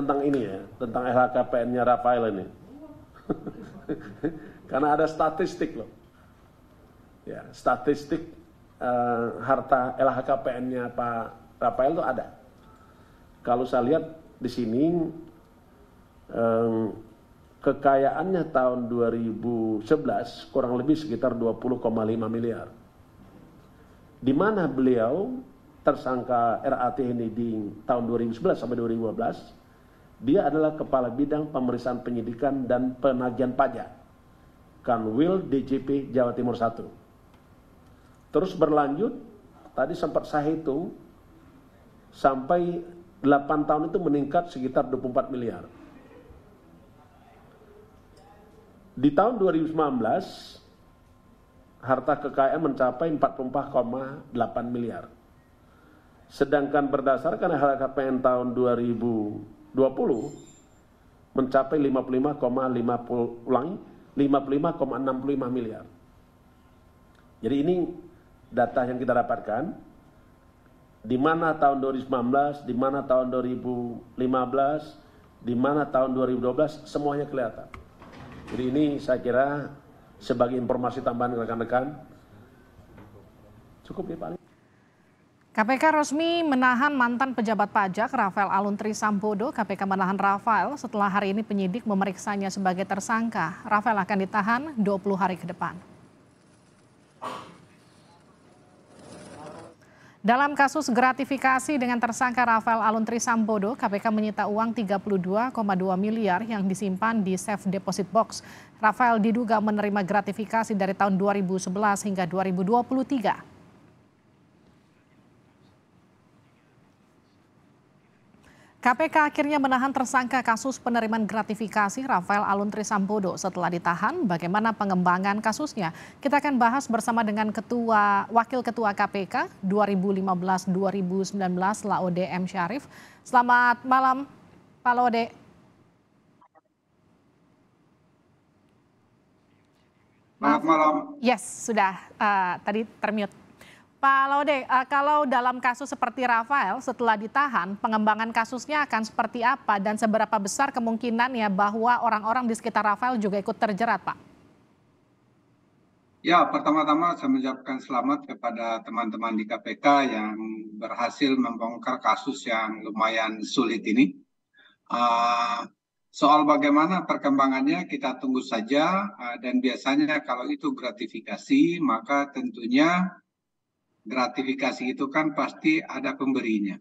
tentang ini ya, tentang LHKPN-nya Rafael ini. Karena ada statistik loh. Ya, statistik harta LHKPN-nya Pak Rafael itu ada. Kalau saya lihat di sini kekayaannya tahun 2011 kurang lebih sekitar 20,5 miliar. Di mana beliau tersangka RAT ini di tahun 2011 sampai 2015, dia adalah Kepala Bidang Pemeriksaan Penyidikan dan Penagihan Pajak, Kanwil DJP Jawa Timur 1. Terus berlanjut, tadi sempat saya hitung, sampai 8 tahun itu meningkat sekitar 24 miliar. Di tahun 2019, harta kekayaan mencapai 44,8 miliar. Sedangkan berdasarkan LHKPN tahun 2020, mencapai 55,65 miliar. Jadi ini data yang kita dapatkan, di mana tahun 2019, di mana tahun 2015, di mana tahun 2012, semuanya kelihatan. Jadi ini saya kira sebagai informasi tambahan rekan-rekan, cukup ya Pak. KPK resmi menahan mantan pejabat pajak Rafael Aluntri Sambodo. KPK menahan Rafael setelah hari ini penyidik memeriksanya sebagai tersangka. Rafael akan ditahan 20 hari ke depan. Dalam kasus gratifikasi dengan tersangka Rafael Aluntri Sambodo, KPK menyita uang 32,2 miliar yang disimpan di safe deposit box. Rafael diduga menerima gratifikasi dari tahun 2011 hingga 2023. KPK akhirnya menahan tersangka kasus penerimaan gratifikasi Rafael Aluntri Sambodo. Setelah ditahan, bagaimana pengembangan kasusnya? Kita akan bahas bersama dengan Wakil Ketua KPK 2015-2019 Laode M. Syarif. Selamat malam, Pak Laode. Selamat malam. Yes, sudah tadi termute. Pak Laode, kalau dalam kasus seperti Rafael setelah ditahan, pengembangan kasusnya akan seperti apa dan seberapa besar kemungkinannya bahwa orang-orang di sekitar Rafael juga ikut terjerat, Pak? Ya, pertama-tama saya mengucapkan selamat kepada teman-teman di KPK yang berhasil membongkar kasus yang lumayan sulit ini. Soal bagaimana perkembangannya kita tunggu saja, dan biasanya kalau itu gratifikasi maka tentunya gratifikasi itu kan pasti ada pemberinya.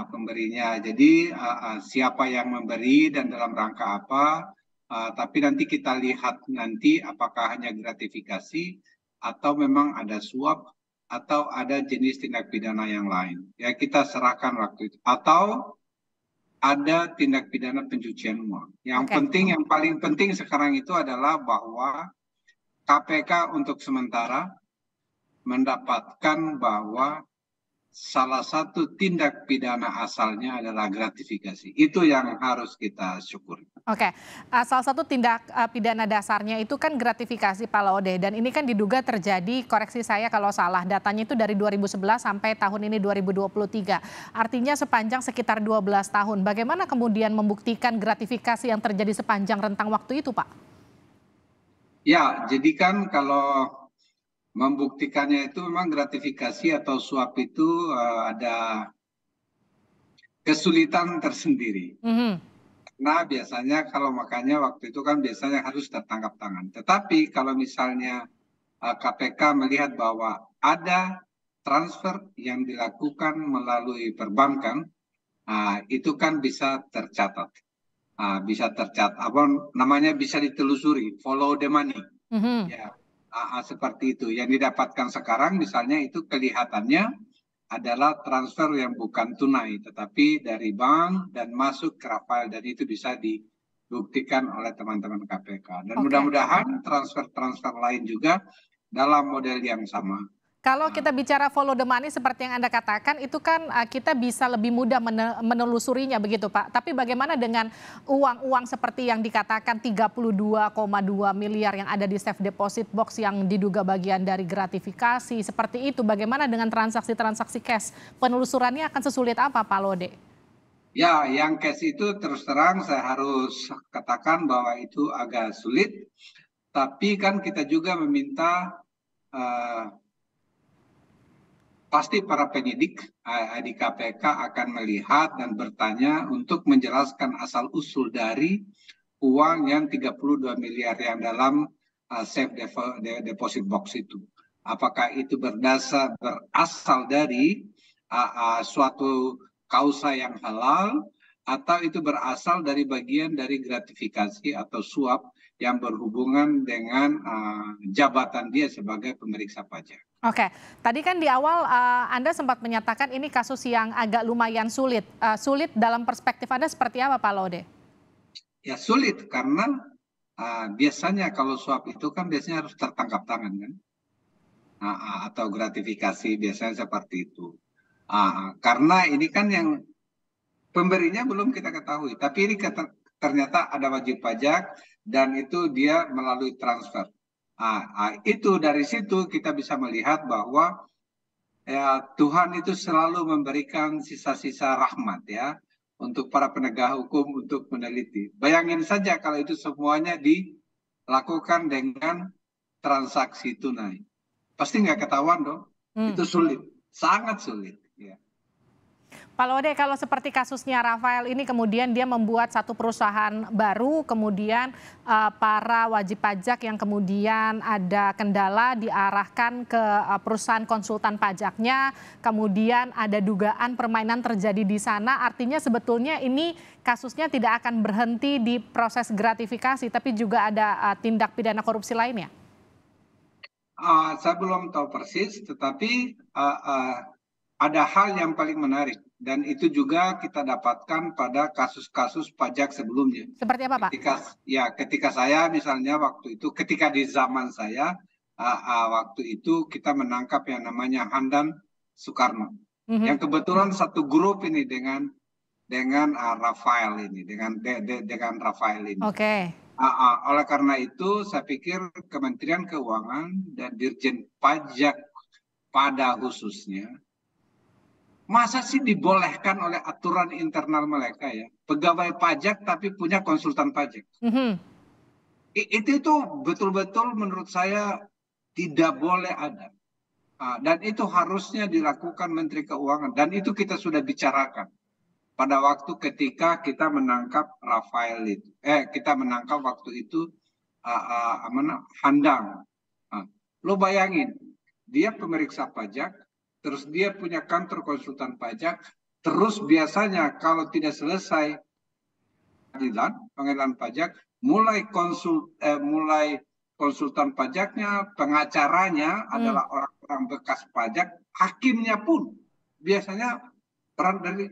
Pemberinya. Jadi siapa yang memberi dan dalam rangka apa, tapi nanti kita lihat nanti apakah hanya gratifikasi atau memang ada suap atau ada jenis tindak pidana yang lain. Ya kita serahkan waktu itu. Atau ada tindak pidana pencucian uang. Yang penting, yang paling penting sekarang itu adalah bahwa KPK untuk sementara mendapatkan bahwa salah satu tindak pidana asalnya adalah gratifikasi. Itu yang harus kita syukuri. Oke, salah satu tindak pidana dasarnya itu kan gratifikasi, Pak Laode. Dan ini kan diduga terjadi, koreksi saya kalau salah, datanya itu dari 2011 sampai tahun ini 2023. Artinya sepanjang sekitar 12 tahun. Bagaimana kemudian membuktikan gratifikasi yang terjadi sepanjang rentang waktu itu, Pak? Ya, jadi kan kalau membuktikannya itu memang gratifikasi atau suap itu ada kesulitan tersendiri. Nah biasanya kalau makanya waktu itu kan biasanya harus tertangkap tangan. Tetapi kalau misalnya KPK melihat bahwa ada transfer yang dilakukan melalui perbankan, itu kan bisa tercatat. Bisa tercatat, apa namanya, bisa ditelusuri, follow the money. Ya. Seperti itu. Yang didapatkan sekarang misalnya itu kelihatannya adalah transfer yang bukan tunai tetapi dari bank dan masuk ke Rafael, dan itu bisa dibuktikan oleh teman-teman KPK. Dan mudah-mudahan transfer-transfer lain juga dalam model yang sama. Kalau kita bicara follow the money seperti yang Anda katakan, itu kan kita bisa lebih mudah menelusurinya begitu Pak. Tapi bagaimana dengan uang-uang seperti yang dikatakan 32,2 miliar yang ada di safe deposit box yang diduga bagian dari gratifikasi seperti itu. Bagaimana dengan transaksi-transaksi cash? Penelusurannya akan sesulit apa Pak Laode? Ya, yang cash itu terus terang saya harus katakan bahwa itu agak sulit. Tapi kan kita juga meminta pasti para penyidik di KPK akan melihat dan bertanya untuk menjelaskan asal-usul dari uang yang 32 miliar yang dalam safe deposit box itu. Apakah itu berasal dari suatu kausa yang halal atau itu berasal dari bagian dari gratifikasi atau suap yang berhubungan dengan jabatan dia sebagai pemeriksa pajak. Oke, tadi kan di awal Anda sempat menyatakan ini kasus yang agak lumayan sulit. Sulit dalam perspektif Anda seperti apa, Pak Laude? Ya sulit karena biasanya kalau suap itu kan biasanya harus tertangkap tangan kan, atau gratifikasi biasanya seperti itu. Karena ini kan yang pemberinya belum kita ketahui, tapi ini ternyata ada wajib pajak dan itu dia melalui transfer. Itu dari situ kita bisa melihat bahwa ya, Tuhan itu selalu memberikan sisa-sisa rahmat ya untuk para penegak hukum untuk meneliti. Bayangin saja kalau itu semuanya dilakukan dengan transaksi tunai. Pasti nggak ketahuan dong. Itu sulit, sangat sulit. Ya. Pak Laude, kalau seperti kasusnya Rafael ini kemudian dia membuat satu perusahaan baru, kemudian para wajib pajak yang kemudian ada kendala diarahkan ke perusahaan konsultan pajaknya, kemudian ada dugaan permainan terjadi di sana, artinya sebetulnya ini kasusnya tidak akan berhenti di proses gratifikasi, tapi juga ada tindak pidana korupsi lainnya? Saya belum tahu persis, tetapi ada hal yang paling menarik dan itu juga kita dapatkan pada kasus-kasus pajak sebelumnya. Seperti apa, Pak? Ketika saya misalnya waktu itu, ketika di zaman saya waktu itu kita menangkap yang namanya Handan Soekarno, yang kebetulan satu grup ini dengan Rafael ini, dengan Rafael ini. Oke. Oleh karena itu, saya pikir Kementerian Keuangan dan Dirjen Pajak pada khususnya masa sih dibolehkan oleh aturan internal mereka ya, pegawai pajak tapi punya konsultan pajak. Itu betul-betul menurut saya tidak boleh ada. Dan itu harusnya dilakukan Menteri Keuangan. Dan itu kita sudah bicarakan pada waktu ketika kita menangkap Rafael itu. Kita menangkap waktu itu Handang. Lo bayangin, dia pemeriksa pajak, terus dia punya kantor konsultan pajak, terus biasanya kalau tidak selesai pengadilan pajak, mulai konsultan pajaknya, pengacaranya adalah orang-orang bekas pajak, hakimnya pun biasanya peran dari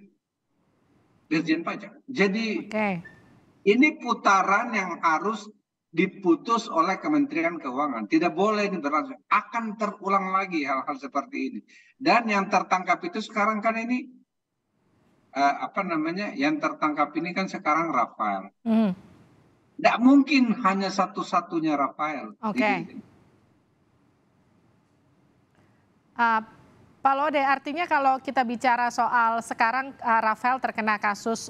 Dirjen Pajak. Jadi ini putaran yang harus diputus oleh Kementerian Keuangan. Tidak boleh ini berlangsung. Akan terulang lagi hal-hal seperti ini. Dan yang tertangkap itu sekarang kan ini yang tertangkap ini kan sekarang Rafael. Tidak mungkin hanya satu-satunya Rafael. Pak Laude, artinya kalau kita bicara soal sekarang Rafael terkena kasus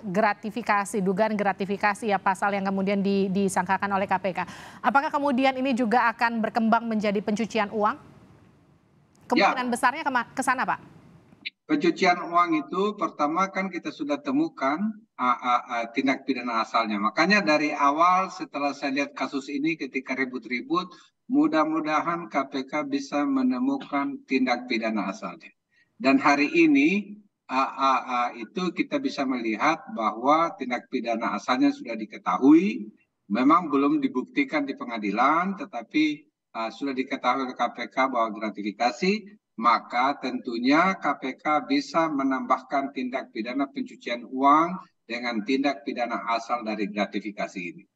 gratifikasi, dugaan gratifikasi ya, pasal yang kemudian disangkakan oleh KPK. Apakah kemudian ini juga akan berkembang menjadi pencucian uang? Kemungkinan besarnya ke sana, Pak? Pencucian uang itu pertama kan kita sudah temukan tindak pidana asalnya. Makanya dari awal setelah saya lihat kasus ini ketika ribut-ribut, mudah-mudahan KPK bisa menemukan tindak pidana asalnya. Dan hari ini itu kita bisa melihat bahwa tindak pidana asalnya sudah diketahui, memang belum dibuktikan di pengadilan, tetapi sudah diketahui oleh KPK bahwa gratifikasi, maka tentunya KPK bisa menambahkan tindak pidana pencucian uang dengan tindak pidana asal dari gratifikasi ini.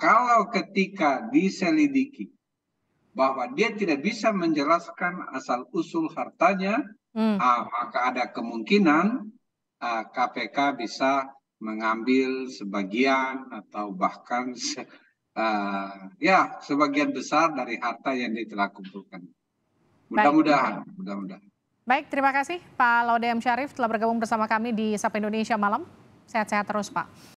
Kalau ketika diselidiki bahwa dia tidak bisa menjelaskan asal-usul hartanya, maka ada kemungkinan KPK bisa mengambil sebagian atau bahkan sebagian besar dari harta yang dia telah kumpulkan. Mudah-mudahan. Baik, terima kasih Pak Laude M. Syarif telah bergabung bersama kami di Sapa Indonesia Malam. Sehat-sehat terus Pak.